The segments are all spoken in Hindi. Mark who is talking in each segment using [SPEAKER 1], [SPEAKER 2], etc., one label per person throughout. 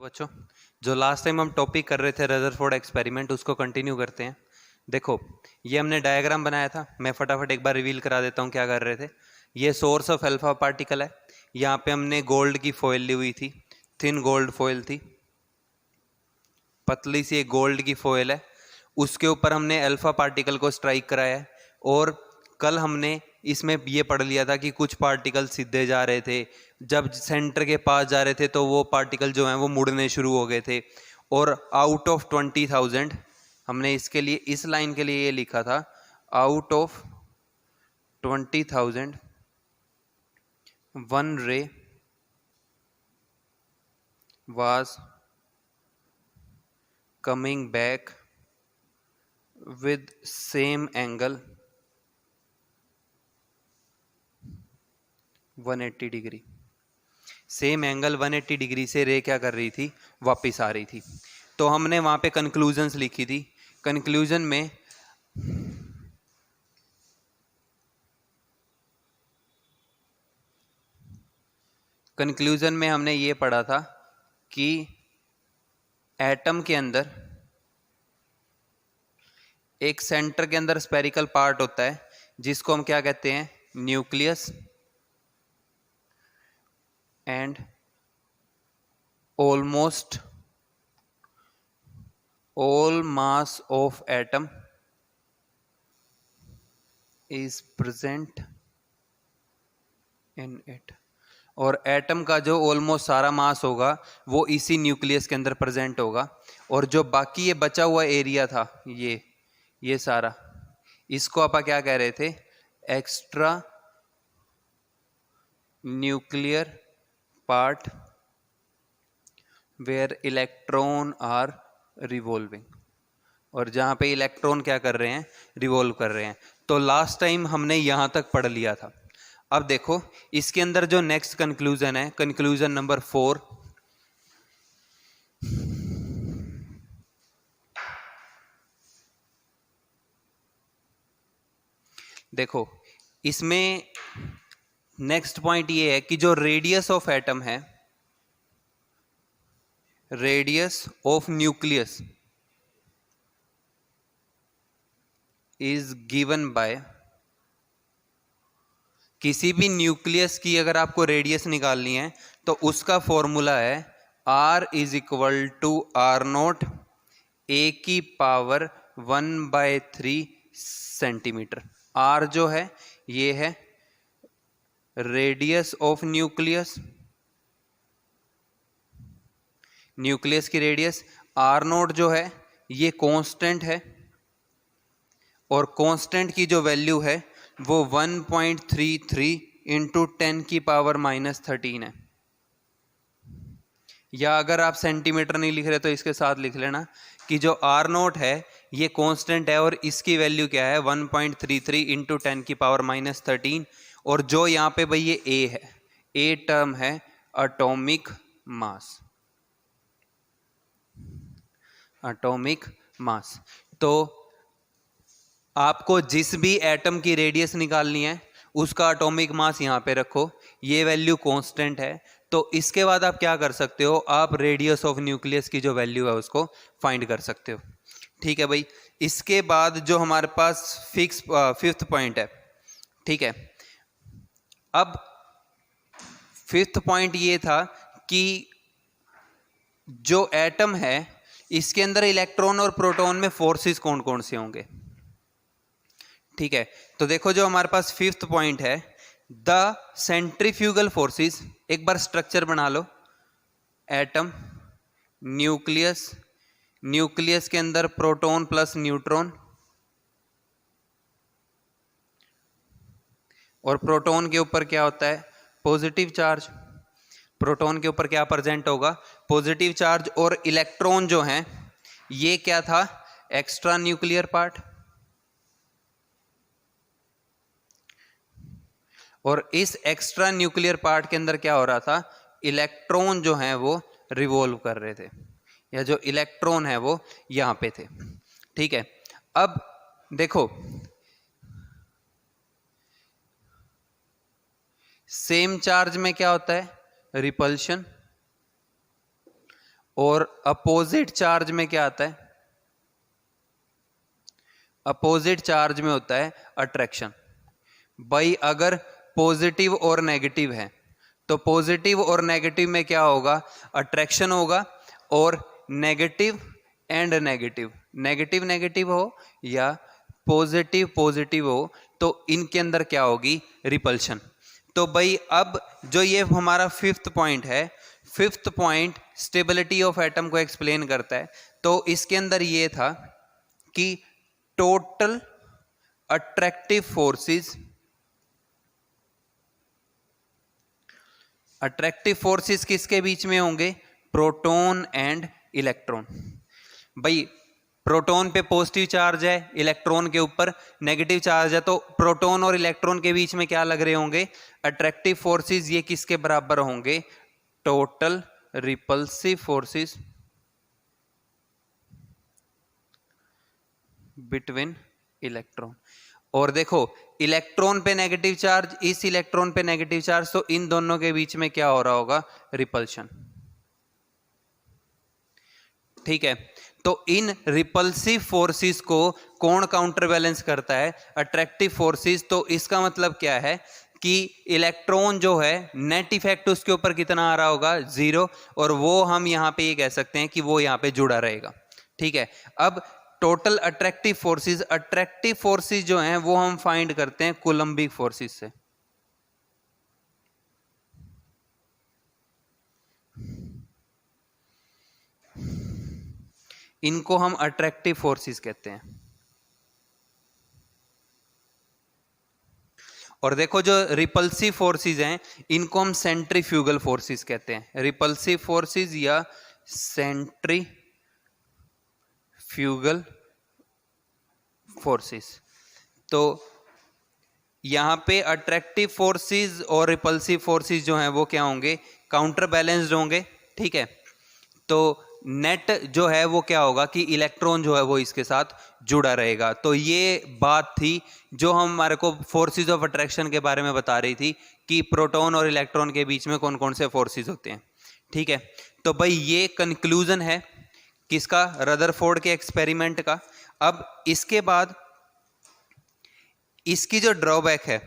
[SPEAKER 1] बच्चों, जो लास्ट टाइम हम टॉपिक कर रहे थे रदरफोर्ड एक्सपेरिमेंट, उसको कंटिन्यू करते हैं। देखो, ये हमने डायग्राम बनाया था। मैं फटाफट एक बार रिवील करा देता हूँ क्या कर रहे थे। ये सोर्स ऑफ अल्फा पार्टिकल है। यहाँ पे हमने गोल्ड की फॉइल ली हुई थी, थिन गोल्ड फॉइल थी, पतली सी एक गोल्ड की फॉइल है। उसके ऊपर हमने अल्फा पार्टिकल को स्ट्राइक कराया है। और कल हमने इसमें ये पढ़ लिया था कि कुछ पार्टिकल सीधे जा रहे थे, जब सेंटर के पास जा रहे थे तो वो पार्टिकल जो हैं वो मुड़ने शुरू हो गए थे। और आउट ऑफ 20,000 हमने इसके लिए, इस लाइन के लिए ये लिखा था, आउट ऑफ 20,000 वन रे was coming back with same angle 180 degree. Same angle 180 degree से रे क्या कर रही थी, वापस आ रही थी। तो हमने वहां पे कंक्लूजन्स लिखी थी। कंक्लूजन में हमने ये पढ़ा था कि एटम के अंदर एक सेंटर के अंदर स्पेरिकल पार्ट होता है जिसको हम क्या कहते हैं, nucleus. And almost all mass of atom is present in it। और एटम का जो ऑलमोस्ट सारा मास होगा वो इसी न्यूक्लियस के अंदर प्रेजेंट होगा। और जो बाकी ये बचा हुआ एरिया था, ये सारा, इसको आप क्या कह रहे थे, extra nuclear part where electron are revolving. और जहां पे इलेक्ट्रॉन क्या कर रहे हैं, रिवॉल्व कर रहे हैं। तो लास्ट टाइम हमने यहां तक पढ़ लिया था। अब देखो इसके अंदर जो नेक्स्ट कंक्लूजन है, कंक्लूजन नंबर 4, देखो इसमें नेक्स्ट पॉइंट ये है कि जो रेडियस ऑफ एटम है, radius of nucleus is given by, किसी भी न्यूक्लियस की अगर आपको रेडियस निकालनी है तो उसका फॉर्मूला है R is equal to R naught A की पावर 1/3 सेंटीमीटर। R जो है ये है रेडियस ऑफ न्यूक्लियस, न्यूक्लियस की रेडियस। R नोट जो है ये कांस्टेंट है, और कांस्टेंट की जो वैल्यू है वो 1.33 इंटू 10 की पावर -13 है। या अगर आप सेंटीमीटर नहीं लिख रहे तो इसके साथ लिख लेना कि जो आर नोट है ये कांस्टेंट है और इसकी वैल्यू क्या है, 1.33 इंटू 10 की पावर -13। और जो यहाँ पे भाई ये ए है, ए टर्म है एटॉमिक मास, एटॉमिक मास। तो आपको जिस भी एटम की रेडियस निकालनी है उसका एटॉमिक मास यहाँ पे रखो, ये वैल्यू कांस्टेंट है। तो इसके बाद आप क्या कर सकते हो, आप रेडियस ऑफ न्यूक्लियस की जो वैल्यू है उसको फाइंड कर सकते हो। ठीक है भाई। इसके बाद जो हमारे पास फिफ्थ पॉइंट है, ठीक है। अब फिफ्थ पॉइंट ये था कि जो एटम है इसके अंदर इलेक्ट्रॉन और प्रोटॉन में फोर्सेस कौन कौन से होंगे। ठीक है, तो देखो जो हमारे पास फिफ्थ पॉइंट है, द सेंट्रीफ्यूगल फोर्सेस। एक बार स्ट्रक्चर बना लो, एटम, न्यूक्लियस, न्यूक्लियस के अंदर प्रोटॉन प्लस न्यूट्रॉन, और प्रोटॉन के ऊपर क्या होता है, पॉजिटिव चार्ज। प्रोटॉन के ऊपर क्या प्रेजेंट होगा, पॉजिटिव चार्ज। और इलेक्ट्रॉन जो है ये क्या था, एक्स्ट्रा न्यूक्लियर पार्ट। और इस एक्स्ट्रा न्यूक्लियर पार्ट के अंदर क्या हो रहा था, इलेक्ट्रॉन जो है वो रिवॉल्व कर रहे थे, या जो इलेक्ट्रॉन है वो यहां पे थे। ठीक है, अब देखो सेम चार्ज में क्या होता है, रिपल्शन। और अपोजिट चार्ज में क्या आता है? अपोजिट चार्ज में होता है अट्रैक्शन। भाई अगर पॉजिटिव और नेगेटिव है तो पॉजिटिव और नेगेटिव में क्या होगा? अट्रैक्शन होगा। और negative and negative, negative negative हो या पॉजिटिव पॉजिटिव हो तो इनके अंदर क्या होगी? रिपल्शन। तो भाई अब जो ये हमारा फिफ्थ पॉइंट है, fifth point stability of atom को एक्सप्लेन करता है। तो इसके अंदर ये था कि total attractive forces, attractive forces किसके बीच में होंगे? Proton and electron. भाई प्रोटॉन पे पॉजिटिव चार्ज है, इलेक्ट्रॉन के ऊपर नेगेटिव चार्ज है, तो प्रोटॉन और इलेक्ट्रॉन के बीच में क्या लग रहे होंगे? Attractive forces. ये किसके बराबर होंगे? Total repulsive forces between electron. और देखो इलेक्ट्रॉन पे नेगेटिव चार्ज, इस इलेक्ट्रॉन पे नेगेटिव चार्ज, तो इन दोनों के बीच में क्या हो रहा होगा? रिपल्शन। ठीक है, तो इन रिपल्सिव फोर्सेस को कौन काउंटर बैलेंस करता है? Attractive forces. तो इसका मतलब क्या है कि इलेक्ट्रॉन जो है नेट इफेक्ट उसके ऊपर कितना आ रहा होगा? 0। और वो हम यहां पे ये कह सकते हैं कि वो यहां पे जुड़ा रहेगा। ठीक है, अब total attractive forces, attractive forces जो हैं वो हम फाइंड करते हैं कूलम्बिक फोर्सेस से। इनको हम अट्रैक्टिव फोर्सेस कहते हैं। और देखो जो रिपल्सिव फोर्सेस हैं इनको हम सेंट्रीफ्यूगल फोर्सेस कहते हैं। रिपल्सिव फोर्सेस या सेंट्रीफ्यूगल फोर्सेस। तो यहां पे अट्रैक्टिव फोर्सेस और रिपल्सिव फोर्सेस जो हैं वो क्या होंगे? काउंटर बैलेंस्ड होंगे। ठीक है, तो नेट जो है वो क्या होगा कि इलेक्ट्रॉन जो है वो इसके साथ जुड़ा रहेगा। तो ये बात थी जो हमारे को फोर्सेस ऑफ अट्रैक्शन के बारे में बता रही थी कि प्रोटॉन और इलेक्ट्रॉन के बीच में कौन कौन से फोर्सेस होते हैं। ठीक है, तो भाई ये कंक्लूजन है किसका? रदरफोर्ड के एक्सपेरिमेंट का। अब इसके बाद इसकी जो ड्रॉबैक है,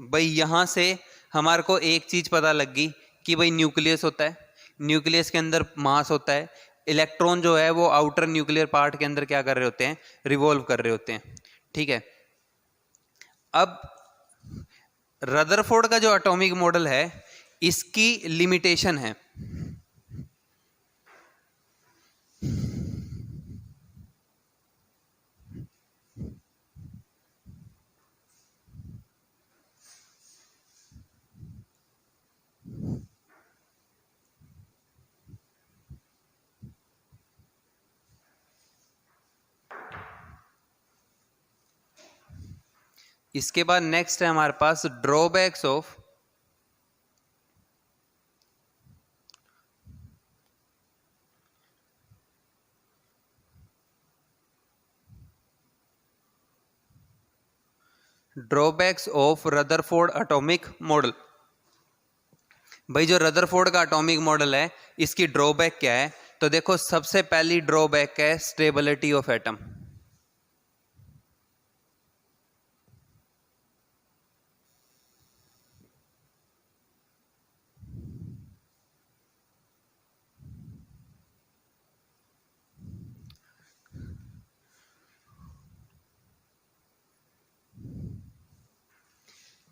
[SPEAKER 1] भाई यहां से हमारे को एक चीज पता लग गई कि भाई न्यूक्लियस होता है, न्यूक्लियस के अंदर मास होता है, इलेक्ट्रॉन जो है वो आउटर न्यूक्लियर पार्ट के अंदर क्या कर रहे होते हैं? रिवॉल्व कर रहे होते हैं। ठीक है, अब रदरफोर्ड का जो एटॉमिक मॉडल है इसकी लिमिटेशन है। इसके बाद नेक्स्ट है हमारे पास drawbacks of Rutherford atomic model. भाई जो रदरफोर्ड का एटॉमिक मॉडल है इसकी ड्रॉबैक क्या है? तो देखो सबसे पहली ड्रॉबैक है स्टेबिलिटी ऑफ एटम।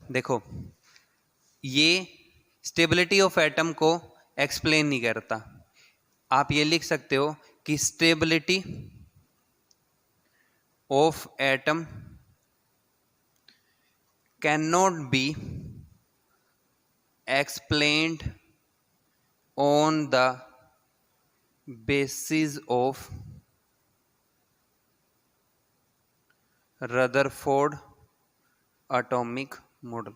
[SPEAKER 1] देखो ये स्टेबिलिटी ऑफ एटम को एक्सप्लेन नहीं करता। आप ये लिख सकते हो कि stability of atom can not be explained on the basis of Rutherford atomic model.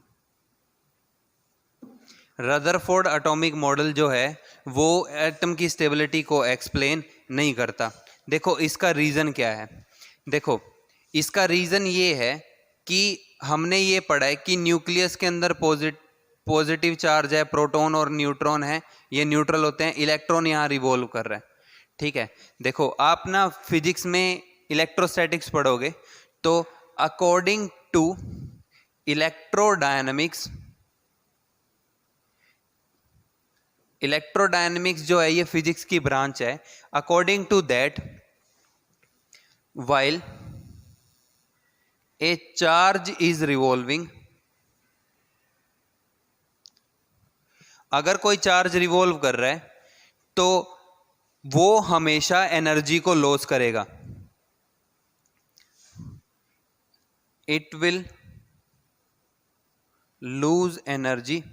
[SPEAKER 1] Rutherford atomic model जो है वो एटम की स्टेबिलिटी को एक्सप्लेन नहीं करता। देखो इसका रीज़न क्या है? देखो इसका रीज़न ये है कि हमने ये पढ़ा है कि न्यूक्लियस के अंदर पॉजिटिव चार्ज है, प्रोटॉन और न्यूट्रॉन है, ये न्यूट्रल होते हैं, इलेक्ट्रॉन यहाँ रिवॉल्व कर रहा है। ठीक है, देखो आप ना फिजिक्स में इलेक्ट्रोस्टैटिक्स पढ़ोगे तो अकॉर्डिंग टू इलेक्ट्रोडायनेमिक्स, इलेक्ट्रोडायनेमिक्स जो है ये फिजिक्स की ब्रांच है। According to that while a charge is revolving, अगर कोई चार्ज रिवॉल्व कर रहा है तो वो हमेशा एनर्जी को लॉस करेगा। It will lose energy,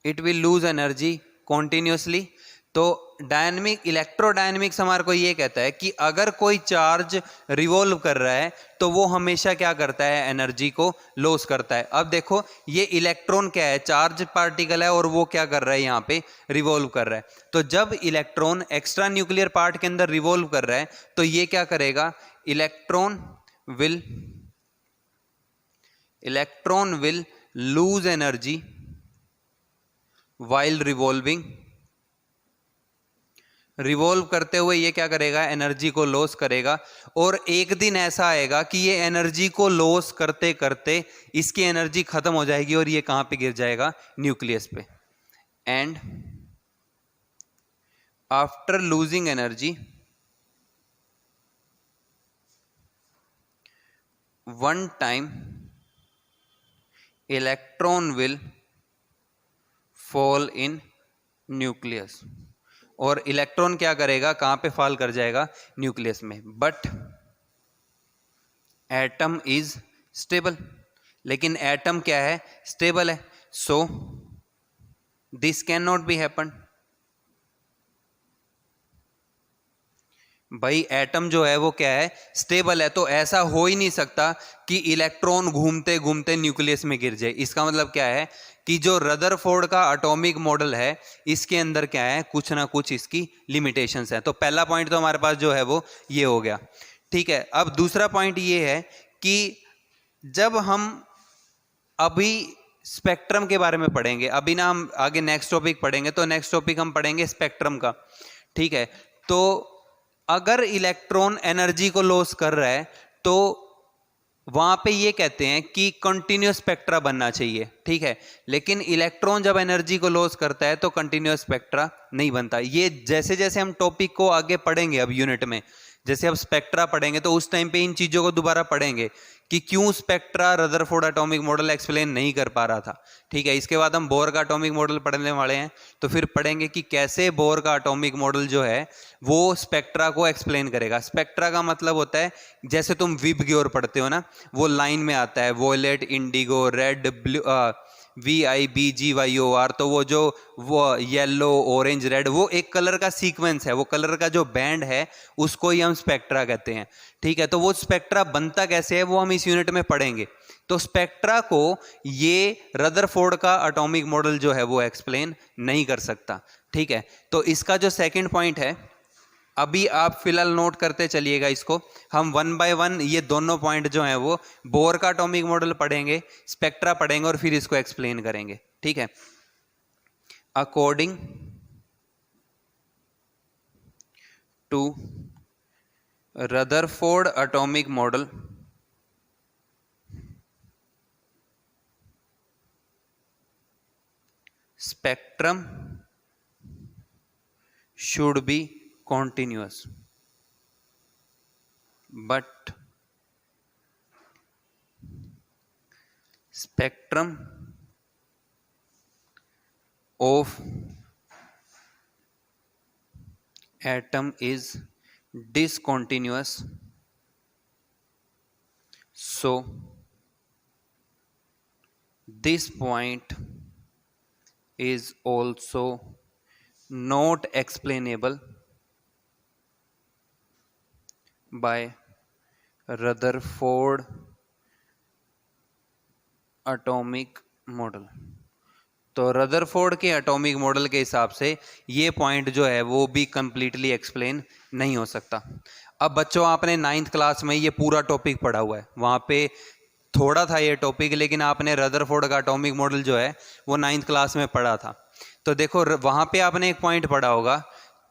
[SPEAKER 1] it will lose energy continuously. तो डायनेमिक इलेक्ट्रोडायनेमिक्स हमारे को ये कहता है कि अगर कोई चार्ज रिवॉल्व कर रहा है तो वो हमेशा क्या करता है, एनर्जी को लॉस करता है। अब देखो ये इलेक्ट्रॉन क्या है, चार्ज पार्टिकल है और वो क्या कर रहा है, यहाँ पे रिवॉल्व कर रहा है। तो जब इलेक्ट्रॉन एक्स्ट्रा न्यूक्लियर पार्ट के अंदर रिवॉल्व कर रहा है तो ये क्या करेगा, electron will lose energy while revolving, revolve करते हुए ये क्या करेगा, एनर्जी को लॉस करेगा। और एक दिन ऐसा आएगा कि ये एनर्जी को लॉस करते करते इसकी एनर्जी खत्म हो जाएगी और ये कहां पे गिर जाएगा, न्यूक्लियस पे। And after losing energy one time electron will fall in nucleus, और इलेक्ट्रॉन क्या करेगा, कहां पे फॉल कर जाएगा, न्यूक्लियस में। बट एटम इज स्टेबल, लेकिन एटम क्या है, स्टेबल है। So this can not be happen. भाई एटम जो है वो क्या है, स्टेबल है, तो ऐसा हो ही नहीं सकता कि इलेक्ट्रॉन घूमते घूमते न्यूक्लियस में गिर जाए। इसका मतलब क्या है कि जो रदरफोर्ड का एटॉमिक मॉडल है इसके अंदर क्या है, कुछ ना कुछ इसकी लिमिटेशंस है। तो पहला पॉइंट तो हमारे पास जो है वो ये हो गया। ठीक है, अब दूसरा पॉइंट ये है कि जब हम अभी स्पेक्ट्रम के बारे में पढ़ेंगे, अभी ना हम आगे नेक्स्ट टॉपिक पढ़ेंगे, तो नेक्स्ट टॉपिक हम पढ़ेंगे स्पेक्ट्रम का। ठीक है, तो अगर इलेक्ट्रॉन एनर्जी को लॉस कर रहा है तो वहां पे ये कहते हैं कि कंटिन्यूअस स्पेक्ट्रा बनना चाहिए। ठीक है, लेकिन इलेक्ट्रॉन जब एनर्जी को लॉस करता है तो कंटिन्यूअस स्पेक्ट्रा नहीं बनता। ये जैसे जैसे हम टॉपिक को आगे पढ़ेंगे, अब यूनिट में जैसे अब स्पेक्ट्रा पढ़ेंगे तो उस टाइम पे इन चीजों को दोबारा पढ़ेंगे कि क्यों spectra Rutherford atomic model explain नहीं कर पा रहा था। ठीक है, इसके बाद हम बोर का एटॉमिक मॉडल पढ़ने वाले हैं, तो फिर पढ़ेंगे कि कैसे बोर का एटॉमिक मॉडल जो है वो स्पेक्ट्रा को एक्सप्लेन करेगा। स्पेक्ट्रा का मतलब होता है, जैसे तुम विबग्योर पढ़ते हो ना, वो लाइन में आता है violet, indigo, red, blue, VIBGYOR, तो वो येलो, ऑरेंज, रेड, वो एक कलर का सीक्वेंस है, वो कलर का जो बैंड है उसको ही हम स्पेक्ट्रा कहते हैं। ठीक है, तो वो स्पेक्ट्रा बनता कैसे है वो हम इस यूनिट में पढ़ेंगे। तो स्पेक्ट्रा को ये रदरफोर्ड का एटॉमिक मॉडल जो है वो एक्सप्लेन नहीं कर सकता। ठीक है, तो इसका जो सेकंड पॉइंट है, अभी आप फिलहाल नोट करते चलिएगा इसको, हम वन बाय वन ये दोनों पॉइंट जो हैं वो बोर का एटॉमिक मॉडल पढ़ेंगे, स्पेक्ट्रा पढ़ेंगे और फिर इसको एक्सप्लेन करेंगे। ठीक है, according to Rutherford atomic model spectrum should be continuous, but spectrum of atom is discontinuous, so this point is also not explainable by Rutherford atomic model. तो रदरफोर्ड के एटॉमिक मॉडल के हिसाब से ये पॉइंट जो है वो भी कंप्लीटली एक्सप्लेन नहीं हो सकता। अब बच्चों आपने 9th क्लास में ये पूरा टॉपिक पढ़ा हुआ है, वहाँ पे थोड़ा था ये टॉपिक, लेकिन आपने रदरफोर्ड का एटॉमिक मॉडल जो है वो 9th क्लास में पढ़ा था। तो देखो वहाँ पे आपने एक पॉइंट पढ़ा होगा,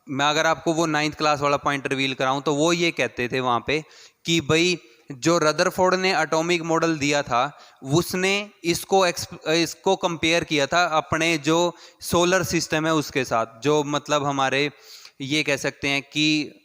[SPEAKER 1] मैं अगर आपको वो 9th क्लास वाला पॉइंट रिवील कराऊं तो वो ये कहते थे वहाँ पे कि भाई जो रदरफोर्ड ने एटॉमिक मॉडल दिया था उसने इसको कंपेयर किया था अपने जो सोलर सिस्टम है उसके साथ, जो मतलब हमारे ये कह सकते हैं कि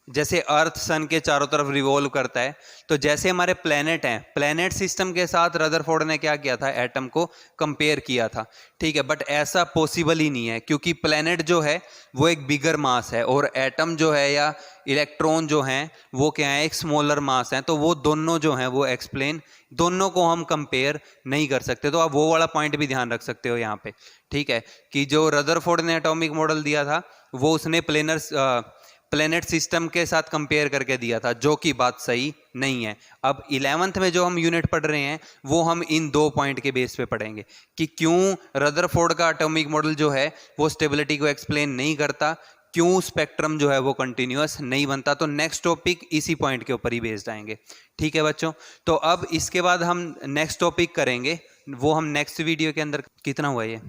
[SPEAKER 1] जैसे अर्थ सन के चारों तरफ रिवॉल्व करता है, तो जैसे हमारे प्लेनेट हैं, प्लेनेट सिस्टम के साथ रदरफोर्ड ने क्या किया था, एटम को कंपेयर किया था। ठीक है, बट ऐसा पॉसिबल ही नहीं है, क्योंकि प्लेनेट जो है वो एक बिगर मास है और एटम जो है या इलेक्ट्रॉन जो हैं वो क्या है, एक स्मॉलर मास है। तो वो दोनों जो हैं वो एक्सप्लेन, दोनों को हम कंपेयर नहीं कर सकते। तो आप वो वाला पॉइंट भी ध्यान रख सकते हो यहाँ पे। ठीक है, कि जो रदरफोर्ड ने एटॉमिक मॉडल दिया था वो उसने प्लेनेट सिस्टम के साथ कंपेयर करके दिया था, जो कि बात सही नहीं है। अब 11th में जो हम यूनिट पढ़ रहे हैं वो हम इन 2 पॉइंट के बेस पे पढ़ेंगे कि क्यों रदरफोर्ड का एटॉमिक मॉडल जो है वो स्टेबिलिटी को एक्सप्लेन नहीं करता, क्यों स्पेक्ट्रम जो है वो कंटिन्यूअस नहीं बनता। तो नेक्स्ट टॉपिक इसी पॉइंट के ऊपर ही बेस्ड आएंगे। ठीक है बच्चों, तो अब इसके बाद हम नेक्स्ट टॉपिक करेंगे, वो हम नेक्स्ट वीडियो के अंदर। कितना हुआ ये?